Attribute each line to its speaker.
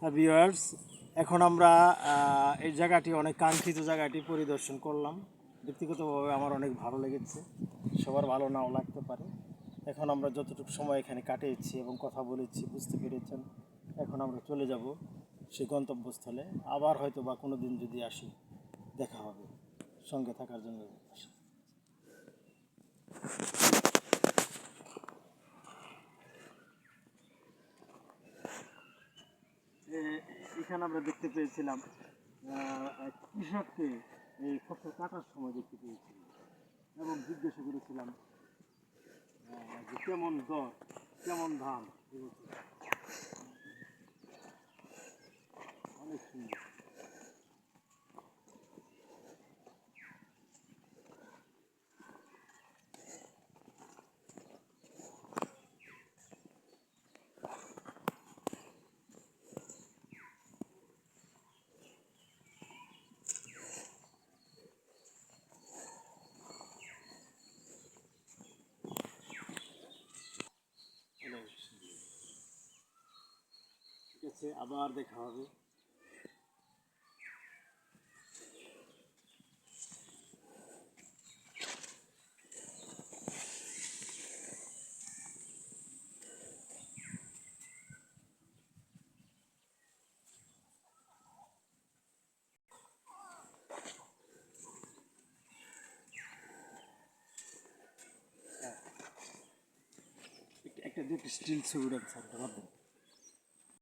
Speaker 1: Viewers, এখন আমরা এই জায়গাটি অনেক কাঙ্ক্ষিত জায়গাটি পরিদর্শন করলাম। ব্যক্তিগতভাবে আমার অনেক ভালো লেগেছে, সবার ভালো নাও লাগতে পারে। এখন আমরা যতটুকু সময় এখানে কাটিয়েছি এবং কথা বলেছি বুঝতে পেরেছেন। এখন আমরা চলে যাব সেই গন্তব্যস্থলে। আবার হয়তো বা কোনো দিন যদি আসি দেখা হবে। সঙ্গে থাকার জন্য এখানে আমরা দেখতে পেয়েছিলাম এক কৃষককে এই ফসল কাটার সময় দেখতে পেয়েছিলাম এবং জিজ্ঞাসা করেছিলাম যে কেমন দর, কেমন ধান। অনেক সুন্দর। ঠিক আছে, আবার দেখা হবে। একটা স্টিল ছবি রাখছে।